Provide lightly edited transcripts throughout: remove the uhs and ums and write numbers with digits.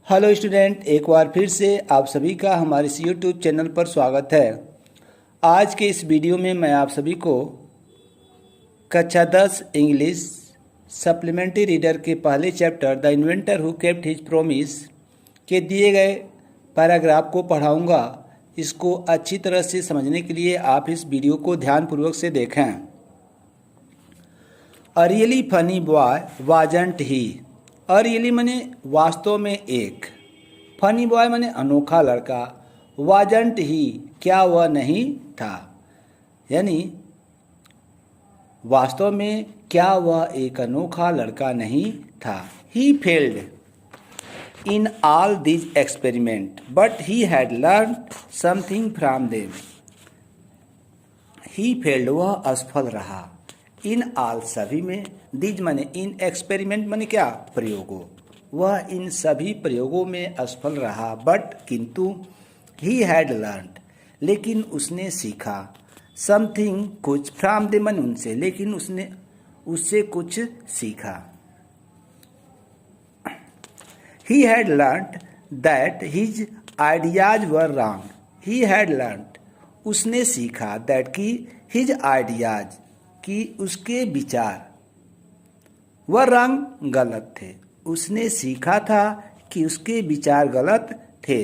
Hello student, एक बार फिर से आप सभी का हमारे इस यूट्यूब चैनल पर स्वागत है। आज के इस वीडियो में मैं आप सभी को कक्षा 10 इंग्लिश सप्लीमेंट्री रीडर के पहले chapter the inventor who kept his promise के दिए गए पैराग्राफ को पढ़ाऊंगा। इसको अच्छी तरह से समझने के लिए आप इस वीडियो को ध्यानपूर्वक से देखें। A really funny boy wasn't he. A really माने वास्तव में एक, फनी बॉय माने अनोखा लड़का, वाजंट ही क्या वह नहीं था, यानी वास्तव में क्या वह एक अनोखा लड़का नहीं था। He failed in all these experiment but he had learn something from them. He failed वह असफल रहा, इन ऑल सभी में, दीज माने इन, एक्सपेरिमेंट माने क्या प्रयोगों, वह इन सभी प्रयोगों में असफल रहा, बट किंतु, ही हैड लर्नड लेकिन उसने सीखा, समथिंग कुछ, फ्रॉम देम माने उनसे, लेकिन उसने उससे कुछ सीखा। He had learned that his ideas were wrong. He had learned उसने सीखा, दैट की हिज आइडियाज कि उसके विचार वह रंग गलत थे। उसने सीखा था कि उसके विचार गलत थे।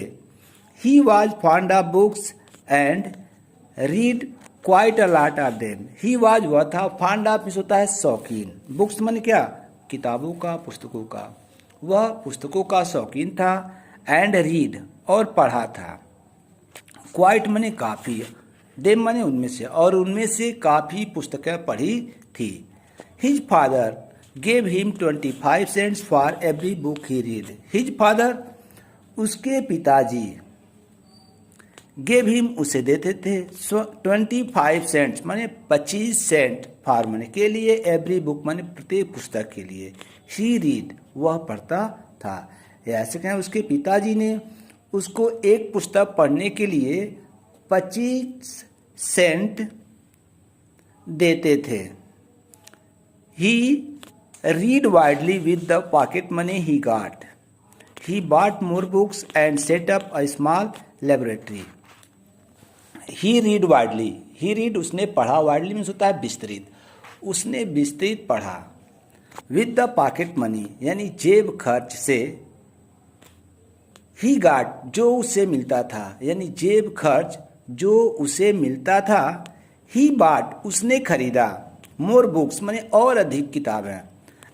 He was fond of books and read quite a lot of them. He was वह था, फॉन्ड ऑफ मीन्स होता है शौकीन, बुक्स मन क्या किताबों का, पुस्तकों का, वह पुस्तकों का शौकीन था, एंड रीड और पढ़ा था, क्वाइट मने काफ़ी, देम मने उनमें से, और उनमें से काफ़ी पुस्तकें पढ़ी थी। His father gave him 25 cents for every book he read. His father उसके पिताजी, गेव हिम उसे देते थे, 25 सेंट्स माने 25 सेंट, फॉर माने के लिए, एवरी बुक माने प्रत्येक पुस्तक के लिए, ही रीड वह पढ़ता था। ऐसे कहें उसके पिताजी ने उसको एक पुस्तक पढ़ने के लिए 25 सेंट देते थे। He read widely with the pocket money he got. He bought more books and set up a small laboratory. He read widely, he read उसने पढ़ा, वाइडली मीन्स होता है विस्तृत, उसने विस्तृत पढ़ा, विद द पॉकेट मनी यानी जेब खर्च से, ही गॉट जो उसे मिलता था, यानी जेब खर्च जो उसे मिलता था, ही बाट उसने खरीदा, मोर बुक्स माने और अधिक किताबें,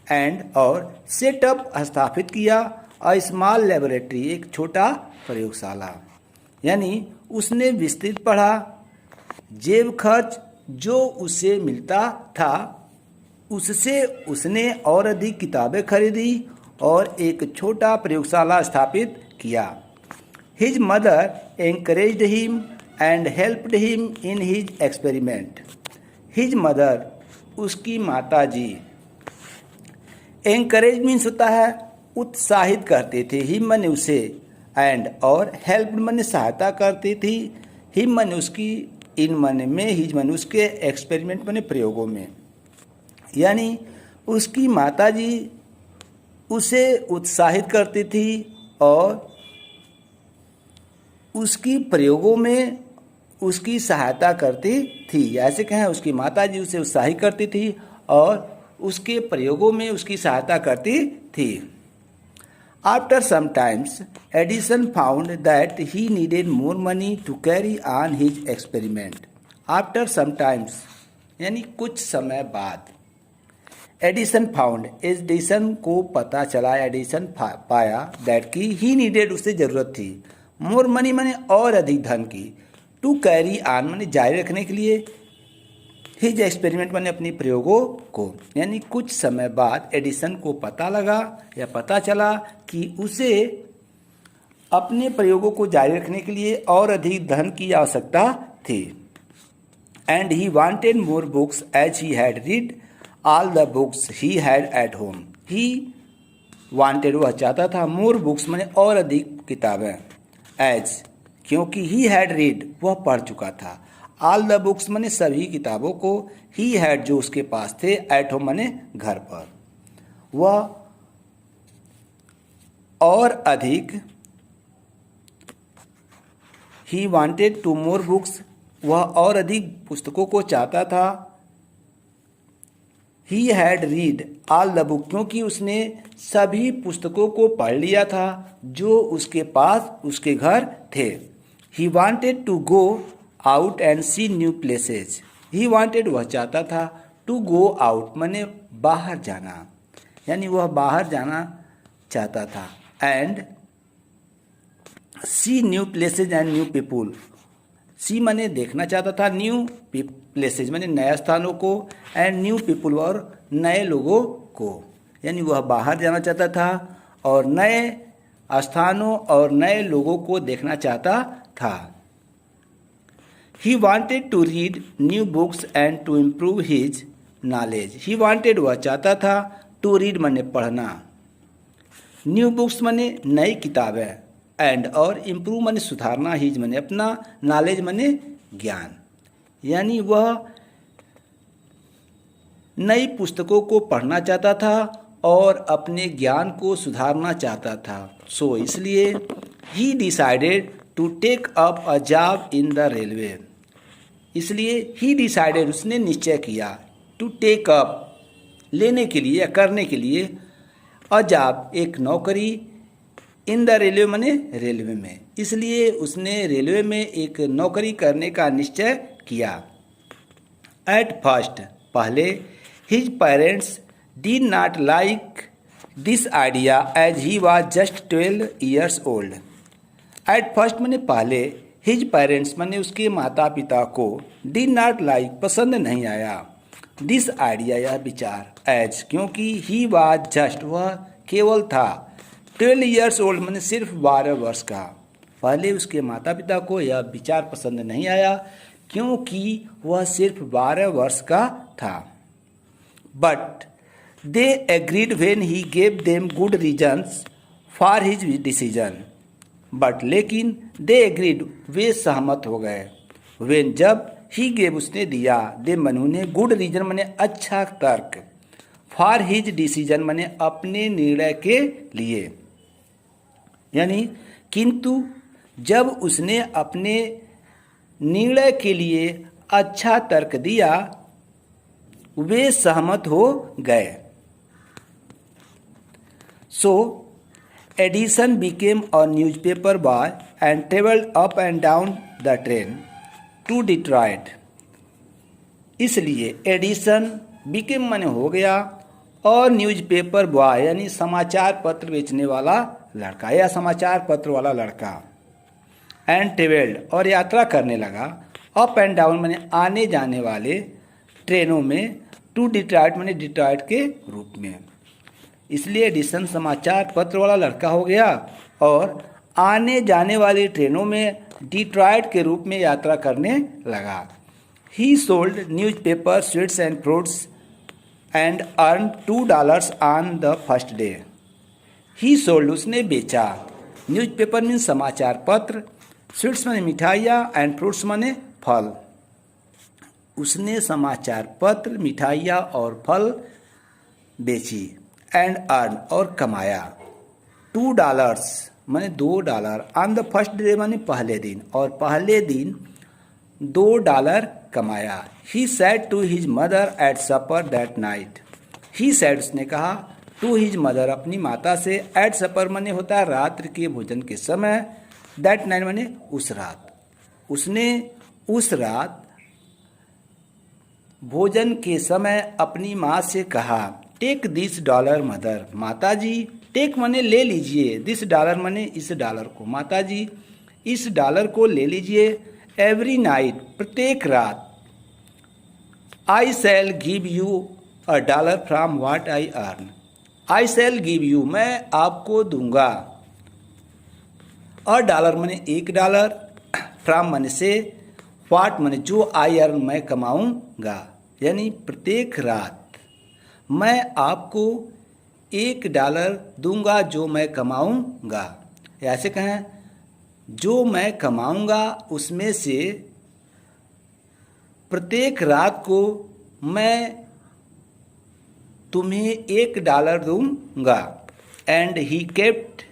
एंड और सेटअप स्थापित किया, अ स्मॉल लेबोरेटरी एक छोटा प्रयोगशाला, यानी उसने विस्तृत पढ़ा, जेब खर्च जो उसे मिलता था उससे उसने और अधिक किताबें खरीदी और एक छोटा प्रयोगशाला स्थापित किया। His mother encouraged him and helped him in his experiment. His mother उसकी माताजी, एंकरेज मीन्स होता है उत्साहित करते थे, हिम मने उसे, एंड और हेल्प मने सहायता करती थी, हिम मने उसकी, इन मने में, हिज मने उसके, एक्सपेरिमेंट मने प्रयोगों में, यानी उसकी माताजी उसे उत्साहित करती थी और उसकी प्रयोगों में उसकी सहायता करती थी। ऐसे कहें उसकी माताजी उसे उत्साहित करती थी और उसके प्रयोगों में उसकी सहायता करती थी। After some times Edison found that he needed more money to carry on his experiment. After some times यानी कुछ समय बाद, एडिसन फाउंड, एडिसन को पता चला, एडिसन पाया, दैट की ही नीडेड उसे जरूरत थी, मोर मनी माने और अधिक धन की, टू कैरी ऑन माने जारी रखने के लिए, हिज एक्सपेरिमेंट माने अपनी प्रयोगों को, यानी कुछ समय बाद एडिसन को पता लगा या पता चला कि उसे अपने प्रयोगों को जारी रखने के लिए और अधिक धन की आवश्यकता थी। And he wanted more books as he had read all the books he had at home. He wanted वह चाहता था, मोर बुक्स माने और अधिक किताबें, एज क्योंकि ही हैड रीड वह पढ़ चुका था, ऑल द बुक्स माने सभी किताबों को, ही हैड जो उसके पास थे, एट होम माने घर पर, वह और अधिक, he wanted to more books, वह और अधिक पुस्तकों को चाहता था। He had read all the book, क्योंकि उसने सभी पुस्तकों को पढ़ लिया था जो उसके पास उसके घर थे। He wanted to go out and see new places, he wanted वह चाहता था, टू गो आउट माने बाहर जाना, यानी वह बाहर जाना चाहता था, and see new places and new people, see माने देखना चाहता था, न्यू प्लेसेज माने नए स्थानों को, एंड न्यू पीपुल और नए लोगों को, यानी वह बाहर जाना चाहता था और नए स्थानों और नए लोगों को देखना चाहता था। He wanted to read new books and to improve his knowledge, he wanted वह चाहता था, टू रीड माने पढ़ना, न्यू बुक्स माने नई किताबें, एंड और इम्प्रूव माने सुधारना, हिज माने अपना, नॉलेज माने ज्ञान, यानी वह नई पुस्तकों को पढ़ना चाहता था और अपने ज्ञान को सुधारना चाहता था। सो इसलिए he decided to take up a job in the railway, इसलिए ही डिसाइडेड उसने निश्चय किया, टू टेक अप लेने के लिए या करने के लिए, अ जॉब एक नौकरी, इन द रेलवे माने रेलवे में, इसलिए उसने रेलवे में एक नौकरी करने का निश्चय किया। एट फर्स्ट पहले, his parents did not like this idea as he was just 12 years old. At first माने पहले, हिज पेरेंट्स माने उसके माता पिता को, डिड नॉट लाइक पसंद नहीं आया, दिस आइडिया यह विचार, एज क्योंकि ही वॉज जस्ट वह केवल था, 12 ईयर्स ओल्ड माने सिर्फ 12 वर्ष का। पहले उसके माता पिता को यह विचार पसंद नहीं आया क्योंकि वह सिर्फ 12 वर्ष का था। But they agreed when he gave them good reasons for his decision, but लेकिन दे एग्रीड वे सहमत हो गए, व्हेन जब ही गेव उसने दिया, दे मन उन्हें, गुड रीजन माने अच्छा तर्क, फॉर हिज डिसीजन माने अपने निर्णय के लिए, यानी किंतु जब उसने अपने निर्णय के लिए अच्छा तर्क दिया वे सहमत हो गए। So Edison became a newspaper boy and travelled up and down the train to Detroit, इसलिए एडिसन बिकेम माने हो गया और न्यूज़पेपर बॉय यानी समाचार पत्र बेचने वाला लड़का या समाचार पत्र वाला लड़का, एंड ट्रेवल्ड और यात्रा करने लगा, अप एंड डाउन माने आने जाने वाले ट्रेनों में, टू डिट्रॉयट माने डिट्रॉयट के रूप में, इसलिए एडिसन समाचार पत्र वाला लड़का हो गया और आने जाने वाली ट्रेनों में डिट्रॉयट के रूप में यात्रा करने लगा। ही sold newspaper, sweets and fruits and earn $2 on the first day. He sold उसने बेचा, न्यूज़पेपर मीन समाचार पत्र, स्वीट्स माने मिठाइयाँ, एंड फ्रूट्स माने फल, उसने समाचार पत्र, मिठाइयाँ और फल बेची, एंड अर्न और कमाया, $2 माने $2 ऑन द फर्स्ट डे माने पहले दिन, और पहले दिन $2 कमाया। He said to his mother at supper that night, he said उसने कहा, टू हिज मदर अपनी माता से, एट सपर माने होता है रात्रि के भोजन के समय, दैट नाइट माने उस रात, उसने उस रात भोजन के समय अपनी माँ से कहा, टेक दिस $, मदर, माता जी, टेक माने ले लीजिए, दिस $, माने इस डॉलर को, माता जी इस डॉलर को ले लीजिए, एवरी नाइट प्रत्येक रात, I shall give you $1 from what I earn, I shall give you मैं आपको दूंगा, $1 माने $1, फ्रॉम माने से, व्हाट माने जो, आई अर्न मैं कमाऊंगा, यानी प्रत्येक रात मैं आपको $1 दूंगा जो मैं कमाऊंगा, ऐसे कहें जो मैं कमाऊंगा उसमें से प्रत्येक रात को मैं तुम्हें $1 दूंगा, and he kept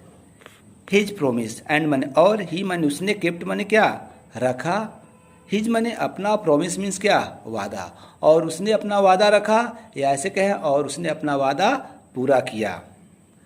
his promise and मैंने और ही मैंने उसने केप्ट मैंने क्या रखा, हिज मैंने अपना, प्रोमिस मीन्स क्या वादा, और उसने अपना वादा रखा, या ऐसे कहें और उसने अपना वादा पूरा किया।